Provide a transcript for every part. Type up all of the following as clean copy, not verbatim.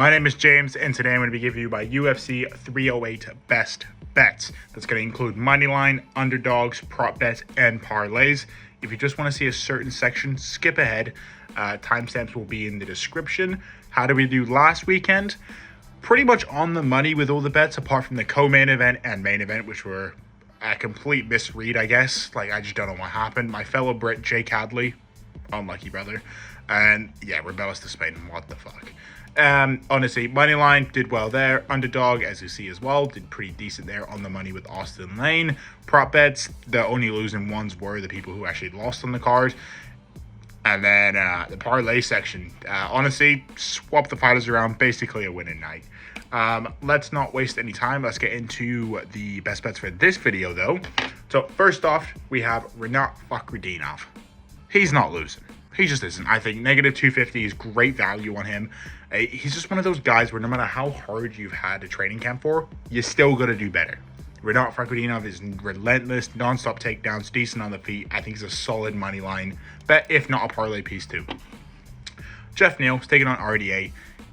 My name is James, and today I'm going to be giving you my UFC 308 best bets. That's going to include money line, underdogs, prop bets, and parlays. If you just want to see a certain section, skip ahead. Timestamps will be in the description. How did we do last weekend? Pretty much on the money with all the bets, apart from the co-main event and main event, which were a complete misread, I guess. I just don't know what happened. My fellow Brit, Jake Hadley, unlucky brother. And yeah, Rebellis to Spain, what the fuck. Honestly, Moneyline did well there. Underdog, as you see as well, did pretty decent there on the money with Austin Lane. Prop bets, the only losing ones were the people who actually lost on the card. And then the parlay section, honestly, swap the fighters around, basically a winning night. Let's not waste any time. Let's get into the best bets for this video, though. So first off, we have Rinat Fakhretdinov. He's not losing. He just isn't. I think negative 250 is great value on him. He's just one of those guys where no matter how hard you've had a training camp for, you're still going to do better. Rinat Fakhretdinov is relentless, non-stop takedowns, decent on the feet. I think he's a solid money line bet, if not a parlay piece too. Jeff Neal's taking on RDA.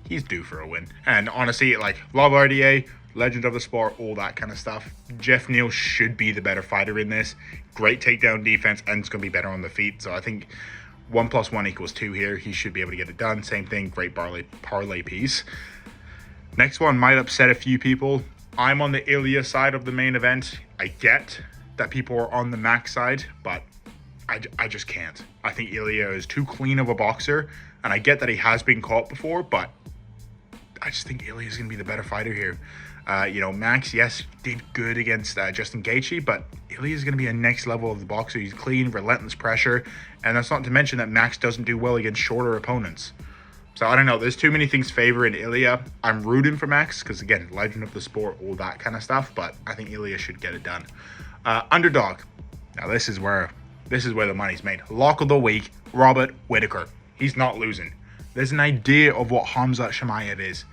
He's due for a win. And honestly, love RDA, legend of the sport, all that kind of stuff. Jeff Neal should be the better fighter in this. Great takedown defense, and it's going to be better on the feet. So I think 1 + 1 = 2 here. He should be able to get it done. Same thing, great parlay piece. Next one might upset a few people. I'm on the Ilya side of the main event. I get that people are on the Max side, but I just can't. I think Ilya is too clean of a boxer, and I get that he has been caught before, but I just think Ilya is going to be the better fighter here. Max, yes, did good against Justin Gaethje, but Ilya is going to be a next level of the boxer. He's clean, relentless pressure, and that's not to mention that Max doesn't do well against shorter opponents. So I don't know. There's too many things favoring Ilya. I'm rooting for Max because, again, legend of the sport, all that kind of stuff, but I think Ilya should get it done. Underdog. Now, this is where the money's made. Lock of the week, Robert Whittaker. He's not losing. There's an idea of what Khamzat Chimaev is.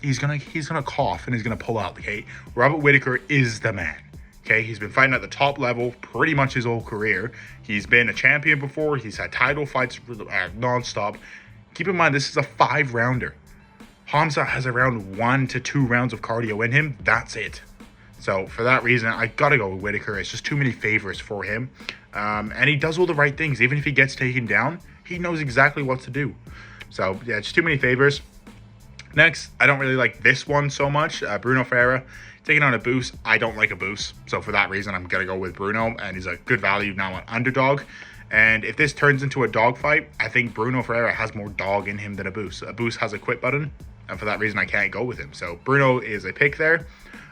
He's gonna cough and he's gonna pull out. Okay, Robert Whittaker is the man. Okay, he's been fighting at the top level pretty much his whole career. He's been a champion before. He's had title fights nonstop. Keep in mind, this is a 5-rounder. Khamzat has around 1 to 2 rounds of cardio in him. That's it. So for that reason, I gotta go with Whittaker. It's just too many favors for him, and he does all the right things. Even if he gets taken down, he knows exactly what to do. So yeah, it's too many favors. Next, I don't really like this one so much. Bruno Ferreira taking on a Boost. I don't like a Boost. So for that reason, I'm going to go with Bruno. And he's a good value now on Underdog. And if this turns into a dog fight, I think Bruno Ferreira has more dog in him than a Boost. A Boost has a quit button. And for that reason, I can't go with him. So Bruno is a pick there.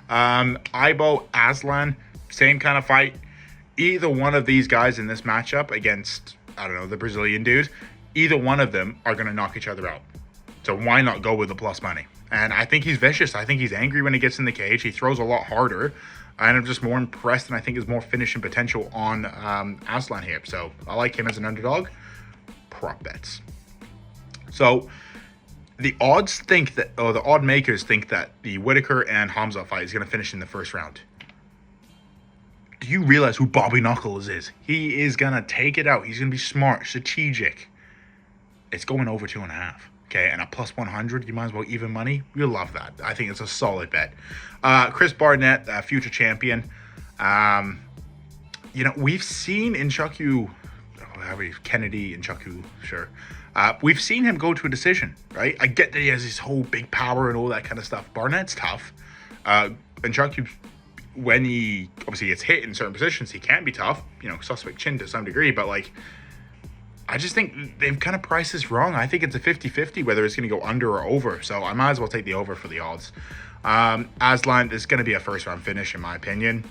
Ibo, Aslan, same kind of fight. Either one of these guys in this matchup against, the Brazilian dude, either one of them are going to knock each other out. So why not go with the plus money? And I think he's vicious. I think he's angry when he gets in the cage. He throws a lot harder. And I'm just more impressed, and I think there's more finishing potential on Aslan here. So I like him as an underdog. Prop bets. So the odds think that, or the odd makers think that the Whittaker and Khamzat fight is going to finish in the first round. Do you realize who Bobby Knuckles is? He is going to take it out. He's going to be smart, strategic. It's going over 2.5. Okay, and a plus 100, you might as well even money. You'll love that. I think it's a solid bet. Chris Barnett, future champion. We've seen Nchukwu, Kennedy Nchukwu, sure. We've seen him go to a decision, right? I get that he has his whole big power and all that kind of stuff. Barnett's tough. Nchukwu, when he obviously gets hit in certain positions, he can be tough. Suspect chin to some degree, but I just think they've kind of priced this wrong. I think it's a 50-50 whether it's going to go under or over. So I might as well take the over for the odds. Aslan is going to be a first-round finish, in my opinion.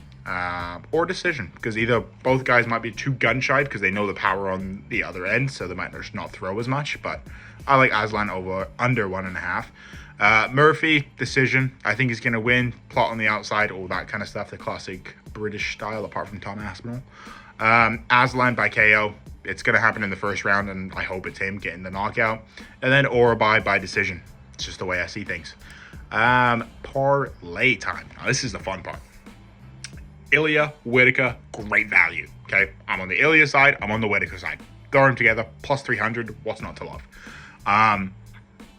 Or decision. Because either both guys might be too gun-shy because they know the power on the other end. So they might just not throw as much. But I like Aslan under 1.5. Murphy, decision. I think he's going to win. Plot on the outside, all that kind of stuff. The classic British style, apart from Tom Aspinall. Aslan by KO. It's going to happen in the first round, and I hope it's him getting the knockout. And then Orabai by decision. It's just the way I see things. Parlay time. Now, this is the fun part. Ilya, Whittaker, great value. Okay, I'm on the Ilya side. I'm on the Whittaker side. Throw them together, plus 300. What's not to love?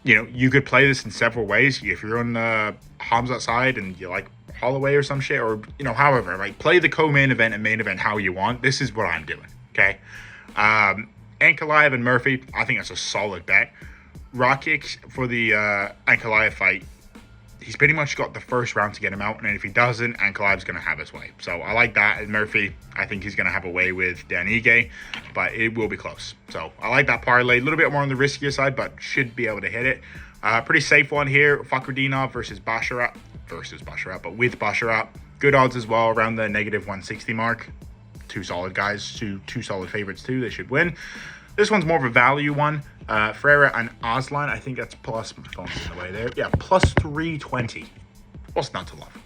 you could play this in several ways. If you're on Hamzat side and you like Holloway or some shit, or however, like play the co-main event and main event how you want. This is what I'm doing. Okay. Ankalaev and Murphy, I think that's a solid bet. Rakic for the Ankalaev fight, he's pretty much got the first round to get him out, and if he doesn't, Ankalaev's going to have his way. So I like that. And Murphy, I think he's going to have a way with Dan Ige, but it will be close. So I like that parlay. A little bit more on the riskier side, but should be able to hit it. Pretty safe one here. Fakhretdinov versus Basharat, but with Basharat. Good odds as well, around the -160 mark. Two solid guys, two solid favorites too. They should win. This one's more of a value one. Ferreira and Aslan, I think that's plus, my phone's in the way there. Yeah, plus 320. What's not to love?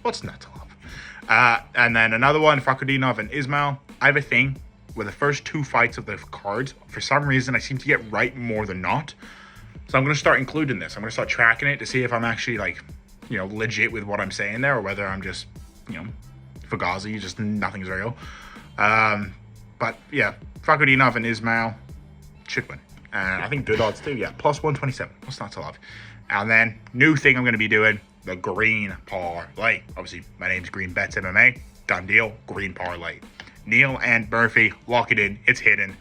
And then another one, Fakhretdinov and Ismail. I have a thing with the first two fights of the cards. For some reason, I seem to get right more than not. So I'm going to start including this. I'm going to start tracking it to see if I'm actually legit with what I'm saying there, or whether I'm just, Fugazi, just nothing's real. But yeah, Fakhretdinov and Ismail should win. And I think good odds too. Yeah, plus 127. What's not to love? And then new thing I'm going to be doing, the green parlay. Obviously, my name's Green Bets MMA. Done deal. Green parlay. Neil and Murphy, lock it in. It's hidden,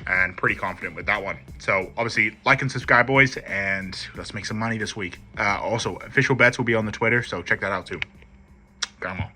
and pretty confident with that one. So obviously, like and subscribe, boys, and let's make some money this week. Also, official bets will be on the Twitter, so check that out too. Come on.